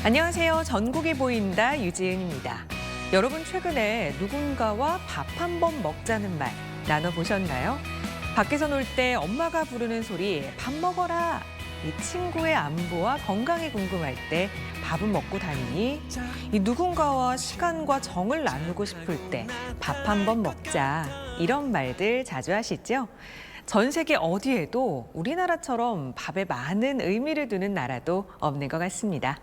안녕하세요. 전국이 보인다 유지은입니다. 여러분 최근에 누군가와 밥 한 번 먹자는 말 나눠보셨나요? 밖에서 놀 때 엄마가 부르는 소리 밥 먹어라. 이 친구의 안부와 건강이 궁금할 때 밥은 먹고 다니니 이 누군가와 시간과 정을 나누고 싶을 때 밥 한 번 먹자. 이런 말들 자주 하시죠? 전 세계 어디에도 우리나라처럼 밥에 많은 의미를 두는 나라도 없는 것 같습니다.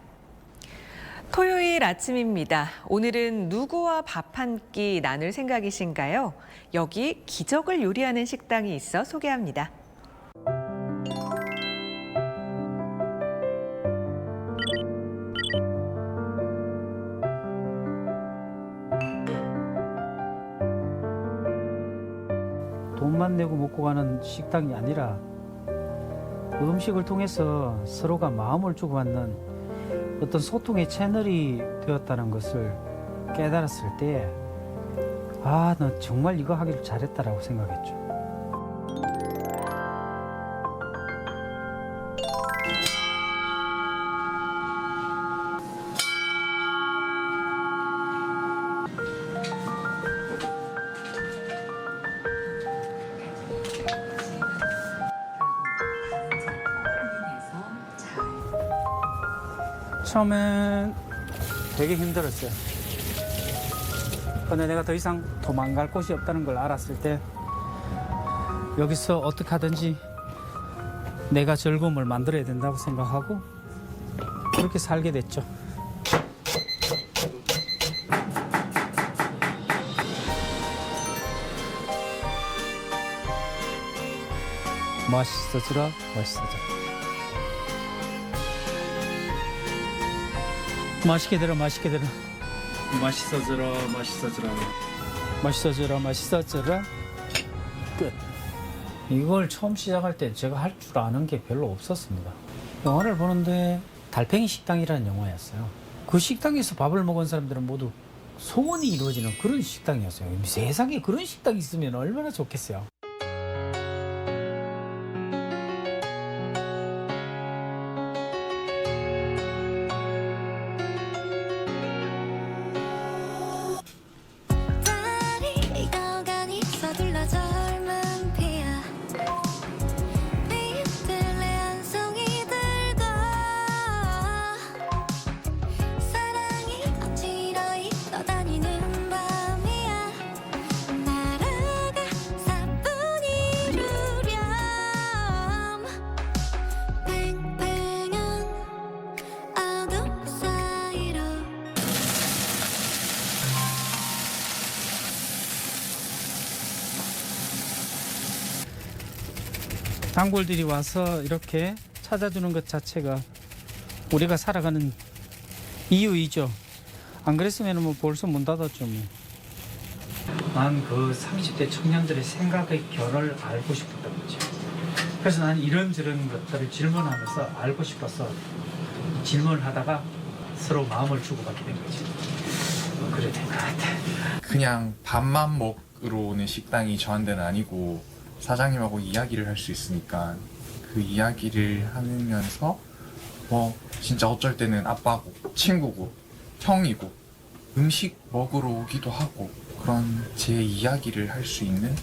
토요일 아침입니다. 오늘은 누구와 밥 한 끼 나눌 생각이신가요? 여기 기적을 요리하는 식당이 있어 소개합니다. 돈만 내고 먹고 가는 식당이 아니라 음식을 통해서 서로가 마음을 주고받는 어떤 소통의 채널이 되었다는 것을 깨달았을 때 나 정말 이거 하기를 잘했다라고 생각했죠. 처음엔 되게 힘들었어요. 근데 내가 더 이상 도망갈 곳이 없다는 걸 알았을 때 여기서 어떻게 하든지 내가 즐거움을 만들어야 된다고 생각하고 그렇게 살게 됐죠. 맛있어지라, 맛있어져라. 맛있게 들어, 맛있게 들어. 맛있어져라, 맛있어져라. 맛있어져라, 맛있어져라. 끝. 이걸 처음 시작할 때 제가 할 줄 아는 게 별로 없었습니다. 영화를 보는데 달팽이 식당이라는 영화였어요. 그 식당에서 밥을 먹은 사람들은 모두 소원이 이루어지는 그런 식당이었어요. 세상에 그런 식당이 있으면 얼마나 좋겠어요. 단골들이 와서 이렇게 찾아주는 것 자체가 우리가 살아가는 이유이죠. 안 그랬으면 뭐 벌써 문 닫았죠. 난 그 30대 청년들의 생각의 결을 알고 싶었던 거죠. 그래서 난 이런저런 것들을 질문하면서 알고 싶어서 질문을 하다가 서로 마음을 주고받게 된 거지. 그래 된 것 같아. 그냥 밥만 먹으러 오는 식당이 저한테는 아니고 사장님하고 이야기를 할 수 있으니까 그 이야기를 하면서 진짜 어쩔 때는 아빠고 친구고 형이고 음식 먹으러 오기도 하고 그런 제 이야기를 할 수 있는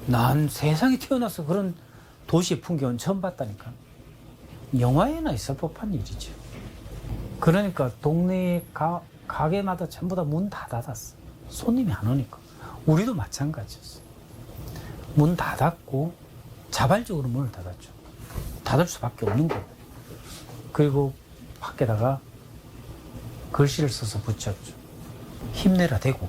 난 세상에 태어나서 그런 도시의 풍경은 처음 봤다니까. 영화에나 있을 법한 일이죠. 그러니까 동네 가게마다 전부 다 문 다 닫았어. 손님이 안 오니까. 우리도 마찬가지였어. 문 닫았고 자발적으로 문을 닫았죠. 닫을 수밖에 없는 거예요. 그리고 밖에다가 글씨를 써서 붙였죠. 힘내라 대구.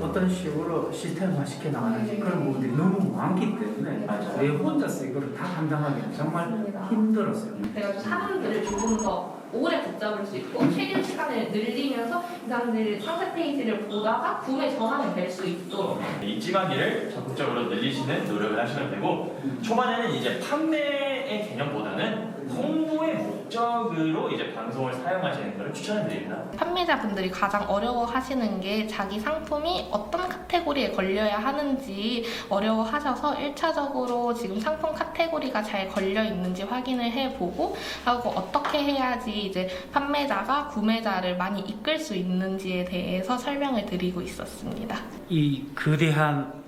어떤 식으로 시스템을 쉽게 나가는지 그런 부분들이 너무 많기 때문에 왜 혼자서 이걸 다 감당하기는 정말 힘들었어요. 그래가지고 사람들을 조금 더 오래 붙잡을 수 있고 체류 시간을 늘리면서 이 사람들 상세 페이지를 보다가 구매 전환이 될 수 있도록 입지마기를 적극적으로 늘리시는 노력을 하시면 되고 초반에는 이제 판매의 개념보다는 홍보의 목적으로 이제 방송을 사용하시는 것을 추천해드립니다. 판매자분들이 가장 어려워하시는 게 자기 상품이 어떤 카테고리에 걸려야 하는지 어려워하셔서 1차적으로 지금 상품 카테고리가 잘 걸려 있는지 확인을 해보고 하고 어떻게 해야지 이제 판매자가 구매자를 많이 이끌 수 있는지에 대해서 설명을 드리고 있었습니다. 이 거대한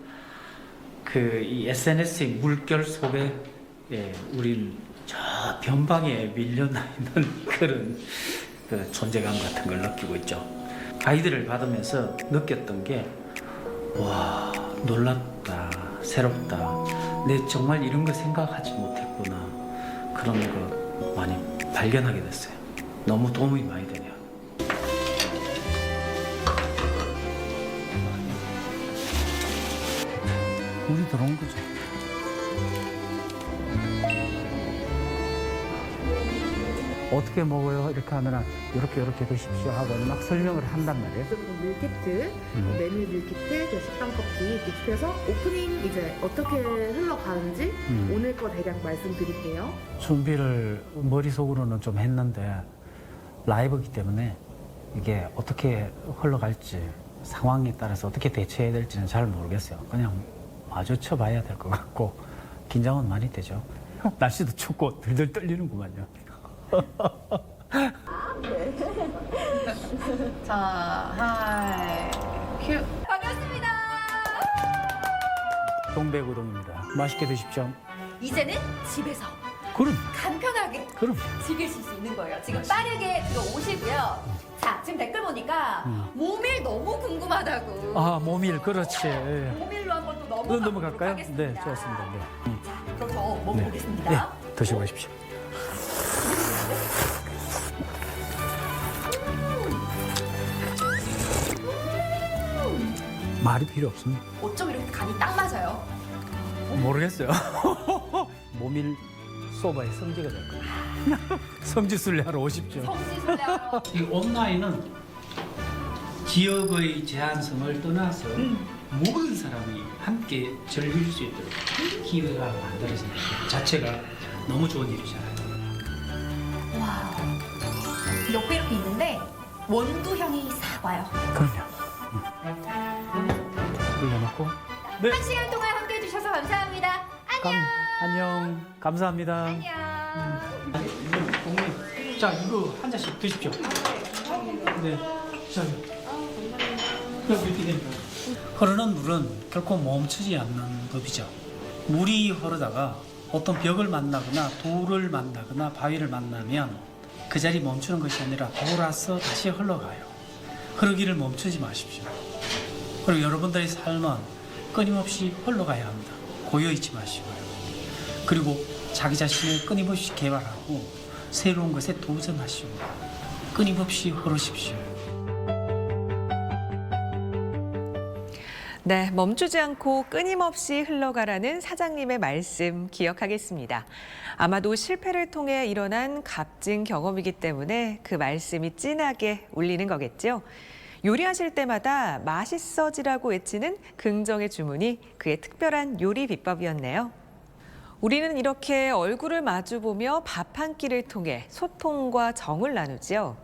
이 SNS의 물결 속에 우린 저 변방에 밀려나 있는 그런 그 존재감 같은 걸 느끼고 있죠. 아이들을 받으면서 느꼈던 게 와, 놀랍다, 새롭다. 내 정말 이런 거 생각하지 못했구나. 그런 거 많이 발견하게 됐어요. 너무 도움이 많이 되네요. 물이 들어온 거죠. 어떻게 먹어요? 이렇게 하면 이렇게 드십시오 하고 막 설명을 한단 말이에요. 밀키트, 메밀 밀키트, 그 식당 커피 그래서 오프닝 이제 어떻게 흘러가는지 오늘 거 대략 말씀드릴게요. 준비를 머릿속으로는 좀 했는데 라이브이기 때문에 이게 어떻게 흘러갈지 상황에 따라서 어떻게 대처해야 될지는 잘 모르겠어요. 그냥 마주쳐 봐야 될 것 같고 긴장은 많이 되죠. 날씨도 춥고 들들 떨리는구만요. 자, 하이, 큐. 반갑습니다. 동백우동입니다. 맛있게 드십시오. 이제는 집에서 그럼 간편하게 그럼 즐기실 수 있는 거예요. 지금 빠르게 들어오시고요. 자, 지금 댓글 보니까 모밀 너무 궁금하다고. 아 모밀 그렇지. 예. 모밀로 한번 또 그럼 넘어가도록 넘어갈까요? 하겠습니다. 네, 좋습니다. 네. 자, 그럼 저 먹어보겠습니다. 네, 드셔보십시오. 말이 필요 없습니다. 어쩜 이렇게 간이 딱 맞아요? 모르겠어요. 모밀 소바의 성지가 될 거예요. 성지순례하러 오십시오. 성지순례하러. 이 온라인은 지역의 제한성을 떠나서 모든 사람이 함께 즐길 수 있도록 기회가 만들어지는 것 자체가 너무 좋은 일이잖아요. 와, 옆에 이렇게 있는데 원두 향이 싹 와요. 그럼요. 올려놓고. 네. 한 시간 동안 함께 해주셔서 감사합니다. 안녕. 감사합니다. 안녕. 자, 이거 한 잔씩 드십시오. 네. 자, 이렇게 됩니다. 흐르는 물은 결코 멈추지 않는 법이죠. 물이 흐르다가 어떤 벽을 만나거나 돌을 만나거나 바위를 만나면 그 자리 멈추는 것이 아니라 돌아서 다시 흘러가요. 흐르기를 멈추지 마십시오. 그리고 여러분들의 삶은 끊임없이 흘러가야 합니다. 고여있지 마시고요. 그리고 자기 자신을 끊임없이 개발하고 새로운 것에 도전하시고 끊임없이 흐르십시오. 네, 멈추지 않고 끊임없이 흘러가라는 사장님의 말씀 기억하겠습니다. 아마도 실패를 통해 일어난 값진 경험이기 때문에 그 말씀이 진하게 울리는 거겠죠. 요리하실 때마다 맛있어지라고 외치는 긍정의 주문이 그의 특별한 요리 비법이었네요. 우리는 이렇게 얼굴을 마주보며 밥 한 끼를 통해 소통과 정을 나누죠.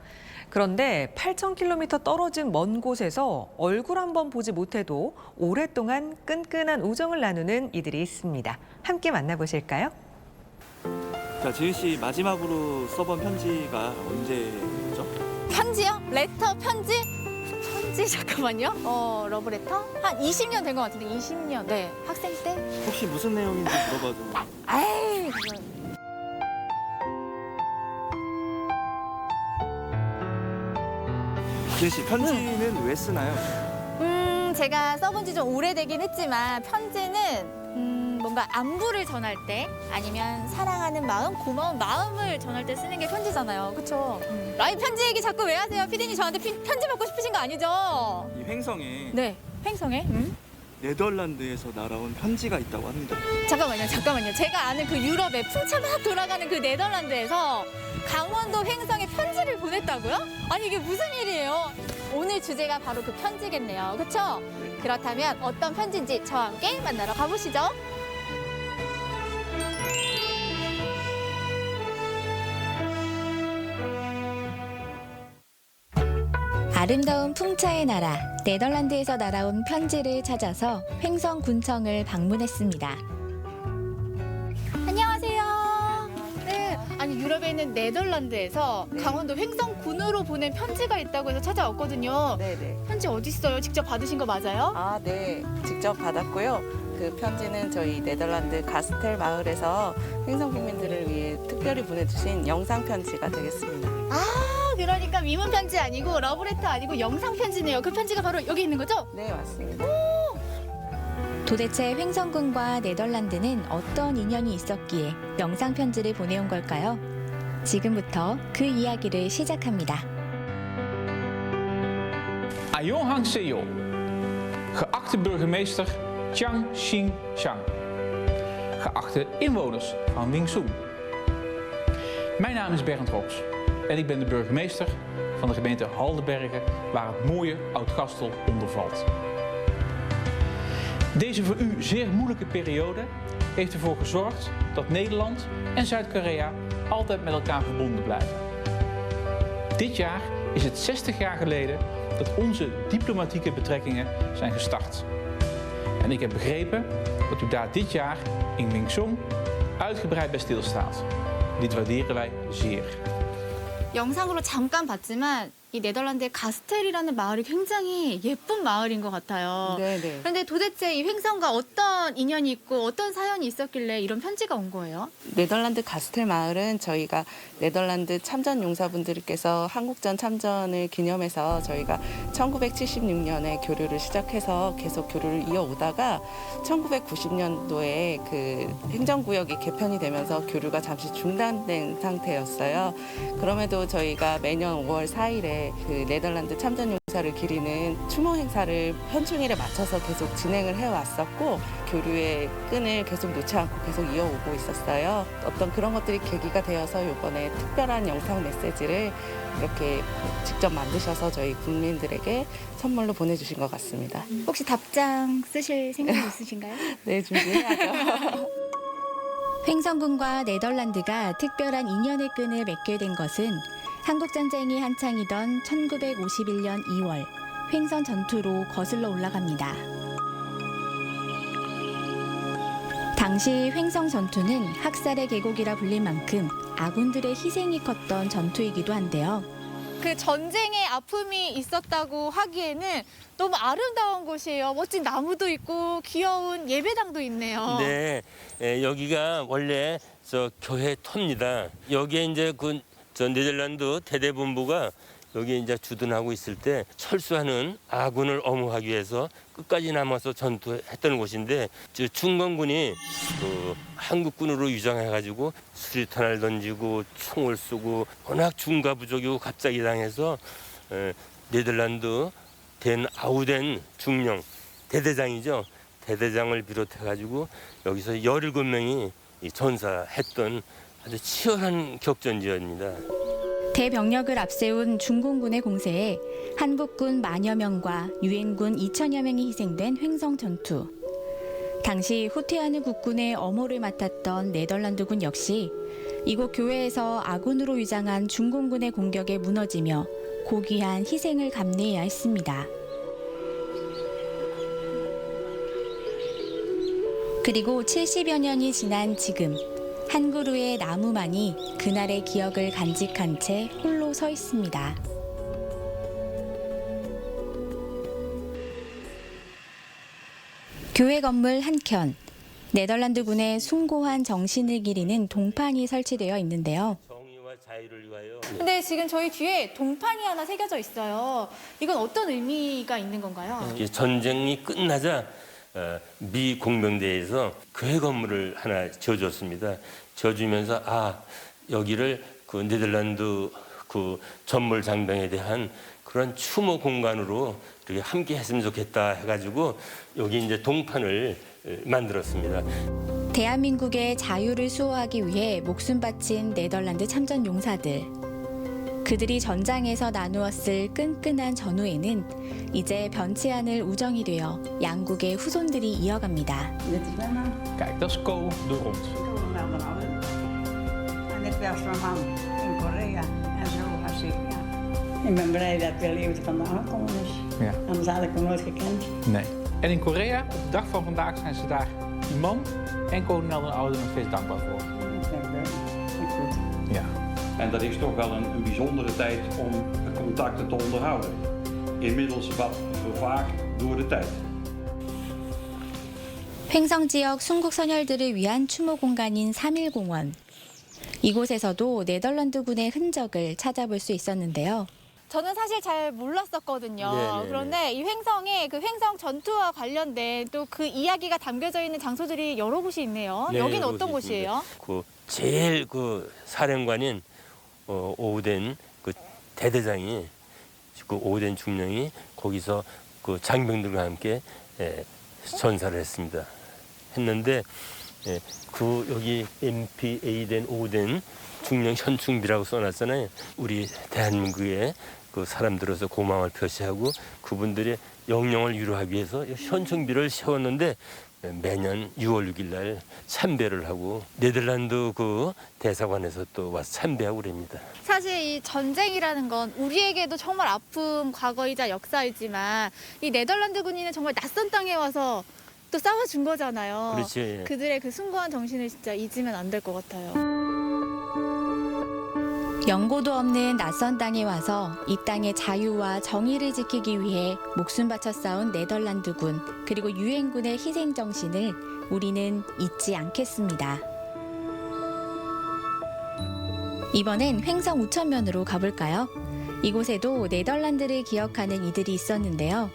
그런데 8,000km 떨어진 먼 곳에서 얼굴 한번 보지 못해도 오랫동안 끈끈한 우정을 나누는 이들이 있습니다. 함께 만나보실까요? 자, 지은 씨 마지막으로 써본 편지가 언제죠? 편지요? 레터 편지? 편지 잠깐만요. 러브레터? 한 20년 된 것 같은데 20년. 네. 학생 때? 혹시 무슨 내용인지 물어봐도 아이, 그건. 지은 씨 편지는 왜 쓰나요? 제가 써본 지 좀 오래되긴 했지만 편지는 뭔가 안부를 전할 때 아니면 사랑하는 마음, 고마운 마음을 전할 때 쓰는 게 편지잖아요. 그쵸? 아니 편지 얘기 자꾸 왜 하세요? 피디님 저한테 편지 받고 싶으신 거 아니죠? 이 횡성에 네. 횡성에? 네덜란드에서 날아온 편지가 있다고 합니다. 잠깐만요. 제가 아는 그 유럽에 풍차 막 돌아가는 그 네덜란드에서 강원도 횡성에 편지를 보냈다고요? 아니 이게 무슨 일이에요? 오늘 주제가 바로 그 편지겠네요. 그렇죠? 그렇다면 어떤 편지인지 저와 함께 만나러 가보시죠. 아름다운 풍차의 나라 네덜란드에서 날아온 편지를 찾아서 횡성군청을 방문했습니다. 안녕하세요. 네, 아니 유럽에 있는 네덜란드에서 강원도 횡성군으로 보낸 편지가 있다고 해서 찾아왔거든요. 네네. 편지 어디 있어요? 직접 받으신 거 맞아요? 아, 네. 직접 받았고요. 그 편지는 저희 네덜란드 가스텔 마을에서 횡성 국민들을 위해 특별히 보내주신 영상 편지가 되겠습니다. 그러니까 미문 편지 아니고 러브레터 아니고 영상 편지네요. 그 편지가 바로 여기 있는 거죠? 네, 맞습니다. 도대체 횡성군과 네덜란드는 어떤 인연이 있었기에 영상 편지를 보내온 걸까요? 지금부터 그 이야기를 시작합니다. Ayonghang Seo, geachte burgemeester Chiang Ching-chang, geachte inwoners van Wingsum. Mijn naam is Bernd Rops en ik ben de burgemeester van de gemeente Haldenbergen, waar het mooie Oud-Gastel onder valt. Deze voor u zeer moeilijke periode heeft ervoor gezorgd dat Nederland en Zuid-Korea altijd met elkaar verbonden blijven. Dit jaar is het 60 jaar geleden dat onze diplomatieke betrekkingen zijn gestart. En ik heb begrepen dat u daar dit jaar in Wingsum uitgebreid bij stilstaat. Dit waarderen wij zeer. 영상으로 잠깐 봤지만 이 네덜란드의 가스텔이라는 마을이 굉장히 예쁜 마을인 것 같아요. 네네. 그런데 도대체 이 횡성과 어떤 인연이 있고 어떤 사연이 있었길래 이런 편지가 온 거예요? 네덜란드 가스텔 마을은 저희가 네덜란드 참전 용사분들께서 한국전 참전을 기념해서 저희가 1976년에 교류를 시작해서 계속 교류를 이어오다가 1990년도에 그 행정구역이 개편이 되면서 교류가 잠시 중단된 상태였어요. 그럼에도 저희가 매년 5월 4일에 그 네덜란드 참전 용사를 기리는 추모 행사를 현충일에 맞춰서 계속 진행을 해왔었고 교류의 끈을 계속 놓지 않고 계속 이어오고 있었어요. 어떤 그런 것들이 계기가 되어서 이번에 특별한 영상 메시지를 이렇게 직접 만드셔서 저희 국민들에게 선물로 보내주신 것 같습니다. 혹시 답장 쓰실 생각이 있으신가요? 네, 준비해야죠. 횡성군과 네덜란드가 특별한 인연의 끈을 맺게 된 것은 한국전쟁이 한창이던 1951년 2월 횡성 전투로 거슬러 올라갑니다. 당시 횡성 전투는 학살의 계곡이라 불릴 만큼 아군들의 희생이 컸던 전투이기도 한데요. 그 전쟁의 아픔이 있었다고 하기에는 너무 아름다운 곳이에요. 멋진 나무도 있고 귀여운 예배당도 있네요. 네, 여기가 원래 저 교회 터입니다. 여기에 이제 저 네덜란드 대대본부가 여기에 이제 주둔하고 있을 때 철수하는 아군을 엄호하기 위해서 끝까지 남아서 전투했던 곳인데 중건군이 한국군으로 위장해가지고 수리탄을 던지고 총을 쏘고 워낙 중과부족이고 갑자기 당해서 네덜란드 된 아우덴 중령 대대장이죠. 대대장을 비롯해가지고 여기서 17명이 전사했던 아주 치열한 격전지입니다. 대병력을 앞세운 중공군의 공세에 한국군 만여 명과 유엔군 2천여 명이 희생된 횡성 전투. 당시 후퇴하는 국군의 엄호를 맡았던 네덜란드군 역시 이곳 교회에서 아군으로 위장한 중공군의 공격에 무너지며 고귀한 희생을 감내해야 했습니다. 그리고 70여 년이 지난 지금 한 그루의 나무만이 그날의 기억을 간직한 채 홀로 서 있습니다. 교회 건물 한켠, 네덜란드군의 숭고한 정신을 기리는 동판이 설치되어 있는데요. 정의와 자유를 위하여. 근데 지금 저희 뒤에 동판이 하나 새겨져 있어요. 이건 어떤 의미가 있는 건가요? 전쟁이 끝나자 미 공병대에서 교회 건물을 하나 지어줬습니다. 지어주면서 여기를 그 네덜란드 그 전몰 장병에 대한 그런 추모 공간으로 이렇게 함께 했으면 좋겠다 해가지고 여기 이제 동판을 만들었습니다. 대한민국의 자유를 수호하기 위해 목숨 바친 네덜란드 참전 용사들. 그들이 전장에서 나누었을 끈끈한 전우에는 이제 변치 않을 우정이 되어 양국의 후손들이 이어갑니다. Kijk, dat is Ko de Rond. En ik was van hem in Korea en zo was ik. Ja. Ik ben blij dat we leefden van de aankomst. Ja. Anders had ik hem nooit gekend. Nee. En in Korea, op de dag van vandaag, zijn ze daar die man en kolonel Den Oude nog steeds dankbaar voor. Ik ben blij. Goed. Ja. En dat is toch wel een bijzondere tijd om contacten te onderhouden. Inmiddels wat vervaagd door de tijd. 횡성 지역 순국 선열들을 위한 추모 공간인 3.1공원. 이곳에서도 네덜란드군의 흔적을 찾아볼 수 있었는데요. 저는 사실 잘 몰랐었거든요. 네네네. 그런데 이 횡성에 그 횡성 전투와 관련된 또 그 이야기가 담겨져 있는 장소들이 여러 곳이 있네요. 네, 여기는 여러 어떤 곳이 있습니다. 곳이에요? 그 제일 그 사령관인 오우덴 그 대대장이 그 오우덴 중령이 거기서 그 장병들과 함께 전사를 했는데 그 여기 MPA된 오우덴 중령 현충비라고 써놨잖아요. 우리 대한민국의 그 사람들로서 고마움을 표시하고 그분들의 영령을 위로하기 위해서 현충비를 세웠는데 매년 6월 6일 날 참배를 하고 네덜란드 그 대사관에서 또 와서 참배하고 그럽니다. 사실 이 전쟁이라는 건 우리에게도 정말 아픈 과거이자 역사이지만 이 네덜란드 군인은 정말 낯선 땅에 와서 또 싸워준 거잖아요. 그렇지. 그들의 그 숭고한 정신을 진짜 잊으면 안 될 것 같아요. 연고도 없는 낯선 땅에 와서 이 땅의 자유와 정의를 지키기 위해 목숨 바쳐 싸운 네덜란드군 그리고 유엔군의 희생 정신을 우리는 잊지 않겠습니다. 이번엔 횡성 우천면으로 가볼까요? 이곳에도 네덜란드를 기억하는 이들이 있었는데요.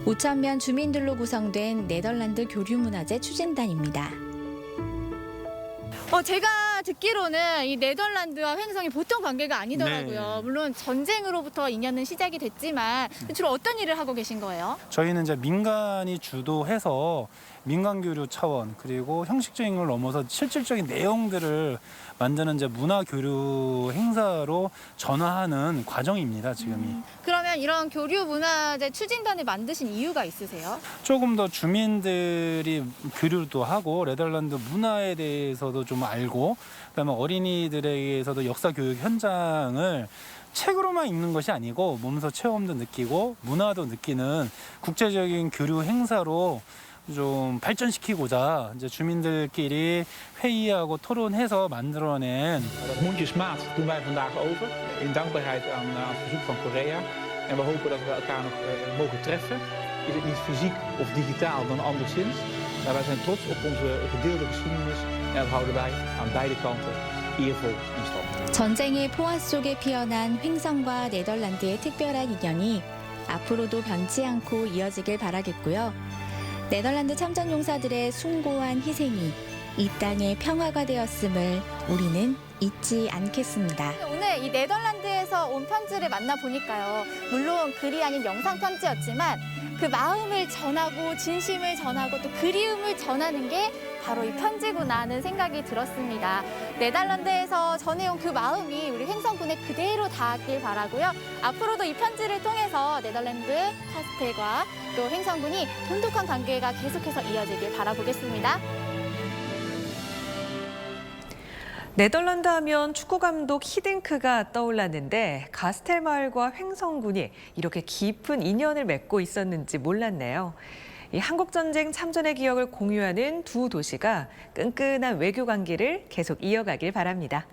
우천면 주민들로 구성된 네덜란드 교류문화재 추진단입니다. 제가 듣기로는 이 네덜란드와 횡성이 보통 관계가 아니더라고요. 네. 물론 전쟁으로부터 인연은 시작이 됐지만 주로 어떤 일을 하고 계신 거예요? 저희는 이제 민간이 주도해서 민간 교류 차원 그리고 형식적인 걸 넘어서 실질적인 내용들을 만드는 이제 문화 교류 행사로 전환하는 과정입니다, 지금이. 그러면 이런 교류 문화재 추진단을 만드신 이유가 있으세요? 조금 더 주민들이 교류도 하고 네덜란드 문화에 대해서도 좀 알고 그다음에 어린이들에게서도 역사 교육 현장을 책으로만 읽는 것이 아니고 몸소 체험도 느끼고 문화도 느끼는 국제적인 교류 행사로 좀 발전시키고자 이제 주민들끼리 회의하고 토론해서 만들어낸 Mondjesmaat doen wij vandaag over. In dankbaarheid aan het verzoek van Korea. En we hopen dat we elkaar nog mogen treffen. Is het niet fysiek of digitaal dan anderszins. Maar wij zijn trots op onze gedeelde geschiedenis. En dat houden wij aan beide kanten eervol in stand. 전쟁의 포화 속에 피어난 횡성과 네덜란드의 특별한 인연이 앞으로도 변치 않고 이어지길 바라겠고요. 네덜란드 참전용사들의 숭고한 희생이 이 땅의 평화가 되었음을 우리는 잊지 않겠습니다. 오늘 이 네덜란드에서 온 편지를 만나보니까요. 물론 글이 아닌 영상 편지였지만 그 마음을 전하고 진심을 전하고 또 그리움을 전하는 게 바로 이 편지구나 하는 생각이 들었습니다. 네덜란드에서 전해온 그 마음이 우리 횡성군에 그대로 닿았길 바라고요. 앞으로도 이 편지를 통해서 네덜란드, 카스텔과 또 횡성군이 돈독한 관계가 계속해서 이어지길 바라보겠습니다. 네덜란드 하면 축구 감독 히딩크가 떠올랐는데 가스텔 마을과 횡성군이 이렇게 깊은 인연을 맺고 있었는지 몰랐네요. 이 한국전쟁 참전의 기억을 공유하는 두 도시가 끈끈한 외교 관계를 계속 이어가길 바랍니다.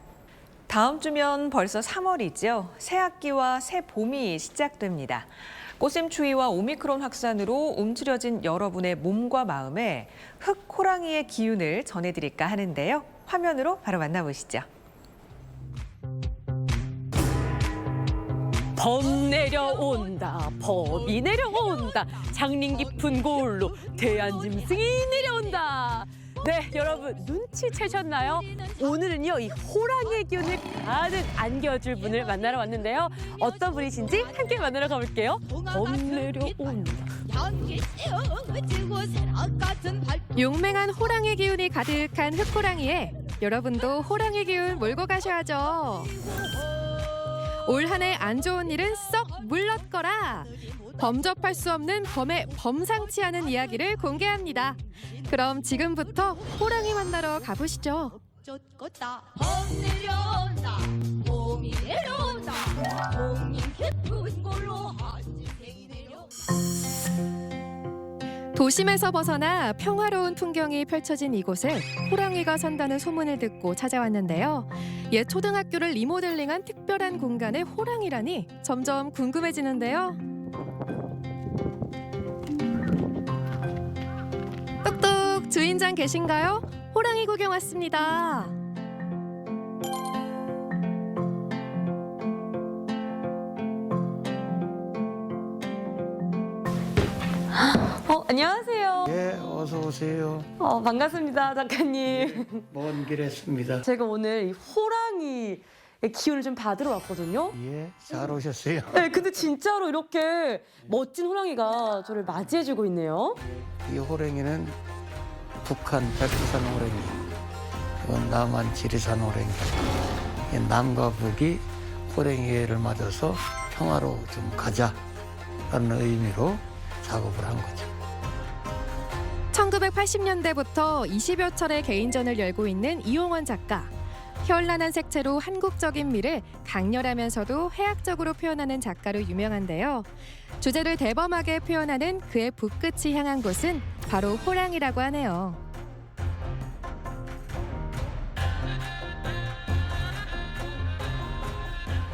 다음 주면 벌써 3월이죠. 새 학기와 새 봄이 시작됩니다. 꽃샘추위와 오미크론 확산으로 움츠려진 여러분의 몸과 마음에 흑호랑이의 기운을 전해드릴까 하는데요. 화면으로 바로 만나보시죠. 범 내려온다, 범이 내려온다, 장린 깊은 골로 대한짐승이 내려온다. 네, 여러분 눈치채셨나요? 오늘은요, 이 호랑이의 기운을 가득 안겨줄 분을 만나러 왔는데요. 어떤 분이신지 함께 만나러 가볼게요. 범 내려온다. 용맹한 호랑이 기운이 가득한 흑호랑이에 여러분도 호랑이 기운 몰고 가셔야죠. 올 한 해 안 좋은 일은 썩 물렀거라. 범접할 수 없는 범의 범상치 않은 이야기를 공개합니다. 그럼 지금부터 호랑이 만나러 가보시죠. 도심에서 벗어나 평화로운 풍경이 펼쳐진 이곳에 호랑이가 산다는 소문을 듣고 찾아왔는데요. 옛 초등학교를 리모델링한 특별한 공간에 호랑이라니 점점 궁금해지는데요. 똑똑 주인장 계신가요? 호랑이 구경 왔습니다. 안녕하세요. 예, 어서 오세요. 반갑습니다, 작가님. 먼 길 했습니다. 제가 오늘 이 호랑이의 기운을 좀 받으러 왔거든요. 예, 잘 오셨어요. 네, 근데 진짜로 이렇게 멋진 호랑이가 저를 맞이해주고 있네요. 이 호랑이는 북한 백두산 호랑이, 이건 남한 지리산 호랑이. 이 남과 북이 호랑이를 맞아서 평화로 좀 가자라는 의미로 작업을 한 거죠. 1980년대부터 20여 차례 개인전을 열고 있는 이용원 작가. 현란한 색채로 한국적인 미를 강렬하면서도 해학적으로 표현하는 작가로 유명한데요. 주제를 대범하게 표현하는 그의 붓끝이 향한 곳은 바로 호랑이라고 하네요.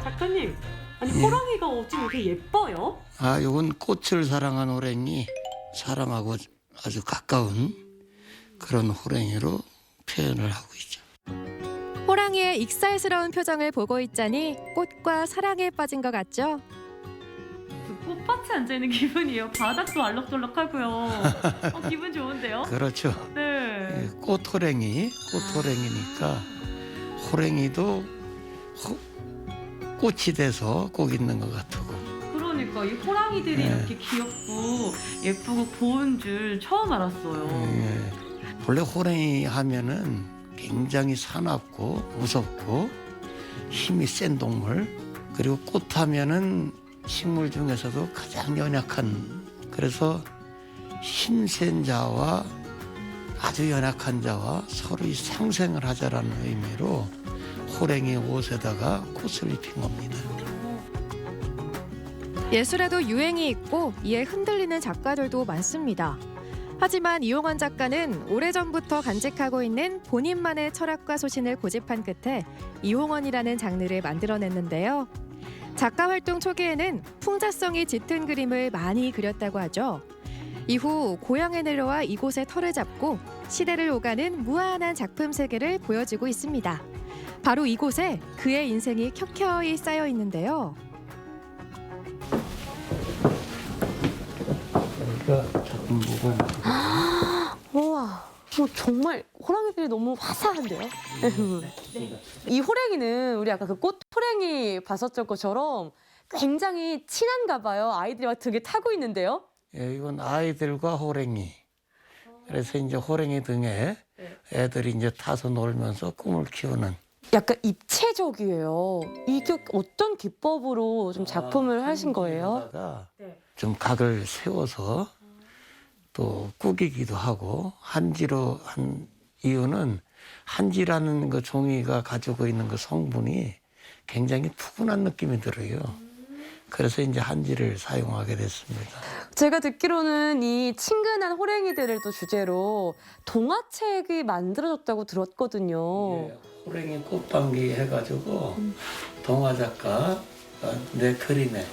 작가님, 아니 호랑이가 어쩜 이렇게 예뻐요? 아, 이건 꽃을 사랑한 호랑이, 사랑하고 아주 가까운 그런 호랑이로 표현을 하고 있죠. 호랑이의 익살스러운 표정을 보고 있자니 꽃과 사랑에 빠진 것 같죠? 꽃밭에 앉아있는 기분이에요. 바닥도 알록달록하고요. 기분 좋은데요? 그렇죠. 네. 꽃호랑이니까 호랑이도 꽃이 돼서 꼭 있는 것 같고. 그러니까 이 호랑이들이 이렇게 귀엽고 예쁘고 고운 줄 처음 알았어요. 예. 원래 호랑이 하면은 굉장히 사납고 무섭고 힘이 센 동물, 그리고 꽃 하면은 식물 중에서도 가장 연약한, 그래서 힘센 자와 아주 연약한 자와 서로 상생을 하자라는 의미로 호랑이 옷에다가 꽃을 입힌 겁니다. 예술에도 유행이 있고 이에 흔들리는 작가들도 많습니다. 하지만 이용원 작가는 오래전부터 간직하고 있는 본인만의 철학과 소신을 고집한 끝에 이용원이라는 장르를 만들어냈는데요. 작가 활동 초기에는 풍자성이 짙은 그림을 많이 그렸다고 하죠. 이후 고향에 내려와 이곳에 터를 잡고 시대를 오가는 무한한 작품 세계를 보여주고 있습니다. 바로 이곳에 그의 인생이 켜켜이 쌓여 있는데요. 작품 보고. 우와, 정말 호랑이들이 너무 화사한데요? 이 호랑이는 우리 아까 그 꽃 호랑이 봤었던 것처럼 굉장히 친한가 봐요. 아이들이 막 등에 타고 있는데요. 예, 이건 아이들과 호랑이. 그래서 이제 호랑이 등에 애들이 이제 타서 놀면서 꿈을 키우는. 약간 입체적이에요. 이게 어떤 기법으로 좀 작품을 하신 거예요? 좀 각을 세워서 또 꾸기기도 하고, 한지로 한 이유는 한지라는 그 종이가 가지고 있는 그 성분이 굉장히 푸근한 느낌이 들어요. 그래서 이제 한지를 사용하게 됐습니다. 제가 듣기로는 이 친근한 호랑이들을 또 주제로 동화책이 만들어졌다고 들었거든요. 호랑이 꽃방귀 해가지고 동화 작가 내 그림에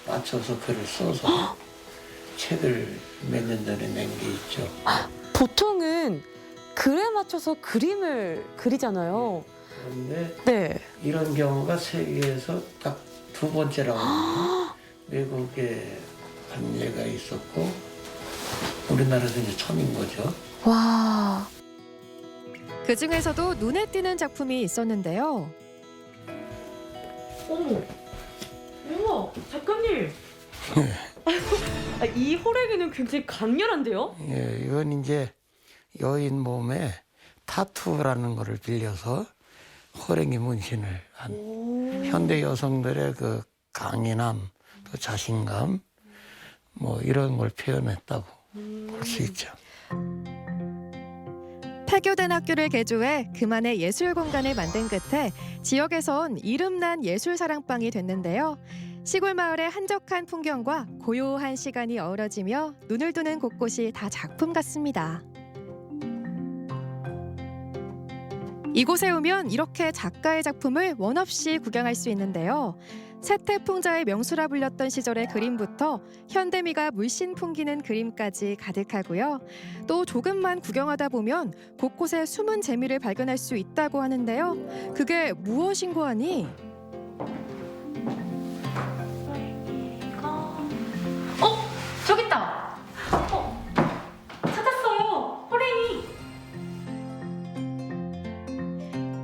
맞춰서 글을 써서 책을 몇 년 전에 낸 게 있죠. 보통은 글에 맞춰서 그림을 그리잖아요. 그런데 이런 경우가 세계에서 딱 두 번째라고 합니다. 외국에 한 예가 있었고 우리나라에서 이제 처음인 거죠. 와. 그 중에서도 눈에 띄는 작품이 있었는데요. 어머, 우와, 작가님. 이 호랭이는 굉장히 강렬한데요? 예, 이건 이제 여인 몸에 타투라는 거를 빌려서 호랭이 문신을 한 현대 여성들의 그 강인함, 또 자신감, 뭐 이런 걸 표현했다고 볼 수 있죠. 폐교된 학교를 개조해 그만의 예술 공간을 만든 끝에 지역에선 이름난 예술 사랑방이 됐는데요. 시골 마을의 한적한 풍경과 고요한 시간이 어우러지며 눈을 두는 곳곳이 다 작품 같습니다. 이곳에 오면 이렇게 작가의 작품을 원 없이 구경할 수 있는데요. 세태풍자의 명수라 불렸던 시절의 그림부터 현대미가 물씬 풍기는 그림까지 가득하고요. 또 조금만 구경하다 보면 곳곳에 숨은 재미를 발견할 수 있다고 하는데요. 그게 무엇인고 하니? 저기 있다. 찾았어요. 호랭이.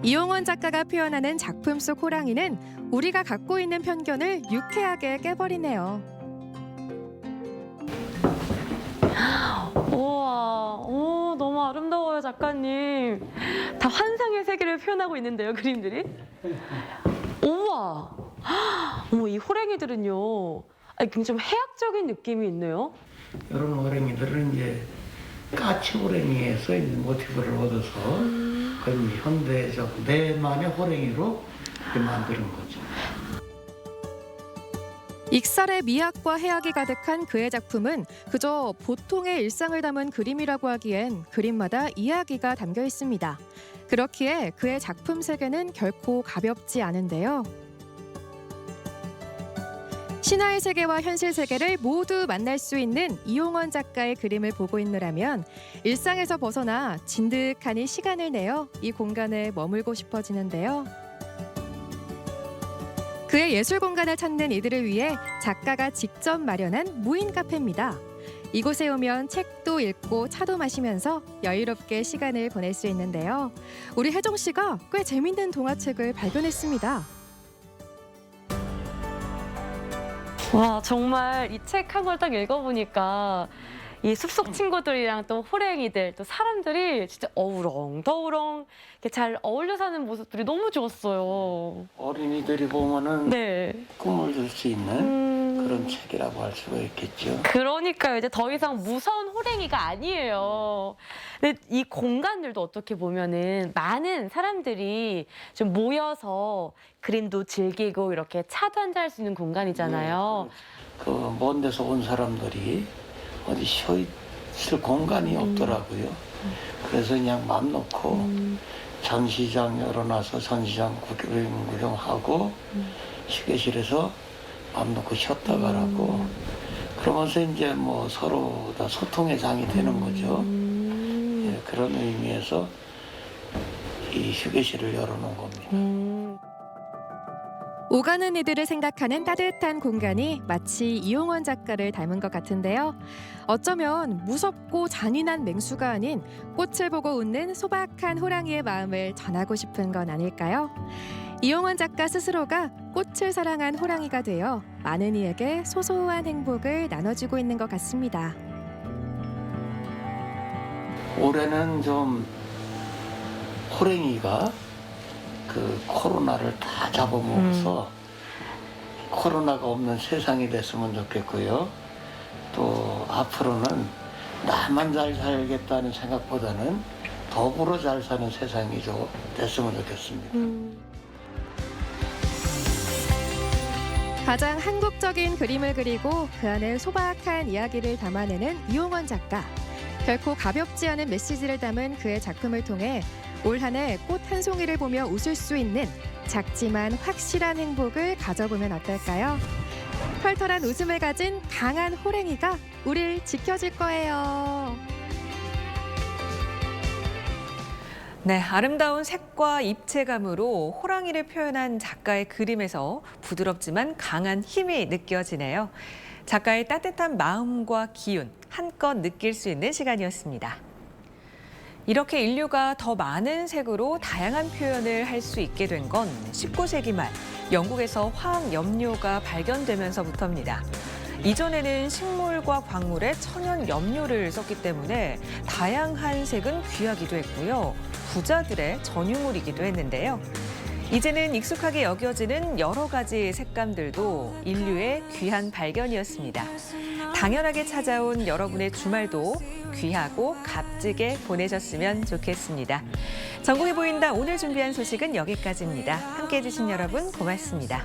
이용원 작가가 표현하는 작품 속 호랑이는 우리가 갖고 있는 편견을 유쾌하게 깨버리네요. 우와, 너무 아름다워요, 작가님. 다 환상의 세계를 표현하고 있는데요, 그림들이. 우와, 어머, 이 호랭이들은요, 굉장히 좀 해학적인 느낌이 있네요. 이런 호랭이들은 이제 까치 호랭이에서 이제 모티브를 얻어서 그런 현대적 내만의 호랭이로 이렇게 만드는 거죠. 익살의 미학과 해학이 가득한 그의 작품은 그저 보통의 일상을 담은 그림이라고 하기엔 그림마다 이야기가 담겨 있습니다. 그렇기에 그의 작품 세계는 결코 가볍지 않은데요. 신화의 세계와 현실 세계를 모두 만날 수 있는 이용원 작가의 그림을 보고 있노라면 일상에서 벗어나 진득하니 시간을 내어 이 공간에 머물고 싶어지는데요. 그의 예술 공간을 찾는 이들을 위해 작가가 직접 마련한 무인 카페입니다. 이곳에 오면 책도 읽고 차도 마시면서 여유롭게 시간을 보낼 수 있는데요. 우리 혜정 씨가 꽤 재밌는 동화책을 발견했습니다. 와, 정말 이 책 한 걸 딱 읽어보니까 이 숲속 친구들이랑 또 호랭이들, 또 사람들이 진짜 어우렁더우렁 이렇게 잘 어울려 사는 모습들이 너무 좋았어요. 어린이들이 보면은 네. 꿈을 줄 수 있는 그런 책이라고 할 수가 있겠죠. 그러니까요. 이제 더 이상 무서운 호랭이가 아니에요. 근데 이 공간들도 어떻게 보면은 많은 사람들이 좀 모여서 그림도 즐기고 이렇게 차도 한잔 할 수 있는 공간이잖아요. 그 먼 데서 온 사람들이 어디 쉬어 있을 공간이 없더라고요. 그래서 그냥 맘 놓고 전시장 열어놔서 전시장 구경하고 휴게실에서 맘 놓고 쉬었다 가라고 그러면서 이제 뭐 서로 다 소통의 장이 되는 거죠. 예, 그런 의미에서 이 휴게실을 열어놓은 겁니다. 오가는 이들을 생각하는 따뜻한 공간이 마치 이용원 작가를 닮은 것 같은데요. 어쩌면 무섭고 잔인한 맹수가 아닌 꽃을 보고 웃는 소박한 호랑이의 마음을 전하고 싶은 건 아닐까요? 이용원 작가 스스로가 꽃을 사랑한 호랑이가 되어 많은 이에게 소소한 행복을 나눠주고 있는 것 같습니다. 올해는 좀 호랭이가 그 코로나를 다 잡아먹어서 코로나가 없는 세상이 됐으면 좋겠고요. 또 앞으로는 나만 잘 살겠다는 생각보다는 더불어 잘 사는 세상이 됐으면 좋겠습니다. 가장 한국적인 그림을 그리고 그 안에 소박한 이야기를 담아내는 이용원 작가. 결코 가볍지 않은 메시지를 담은 그의 작품을 통해 올 한 해 꽃 한 송이를 보며 웃을 수 있는 작지만 확실한 행복을 가져보면 어떨까요? 털털한 웃음을 가진 강한 호랭이가 우릴 지켜줄 거예요. 네, 아름다운 색과 입체감으로 호랑이를 표현한 작가의 그림에서 부드럽지만 강한 힘이 느껴지네요. 작가의 따뜻한 마음과 기운 한껏 느낄 수 있는 시간이었습니다. 이렇게 인류가 더 많은 색으로 다양한 표현을 할 수 있게 된 건 19세기 말 영국에서 화학 염료가 발견되면서부터입니다. 이전에는 식물과 광물에 천연 염료를 썼기 때문에 다양한 색은 귀하기도 했고요. 부자들의 전유물이기도 했는데요. 이제는 익숙하게 여겨지는 여러 가지 색감들도 인류의 귀한 발견이었습니다. 당연하게 찾아온 여러분의 주말도 귀하고 값지게 보내셨으면 좋겠습니다. 전국이 보인다 오늘 준비한 소식은 여기까지입니다. 함께해 주신 여러분 고맙습니다.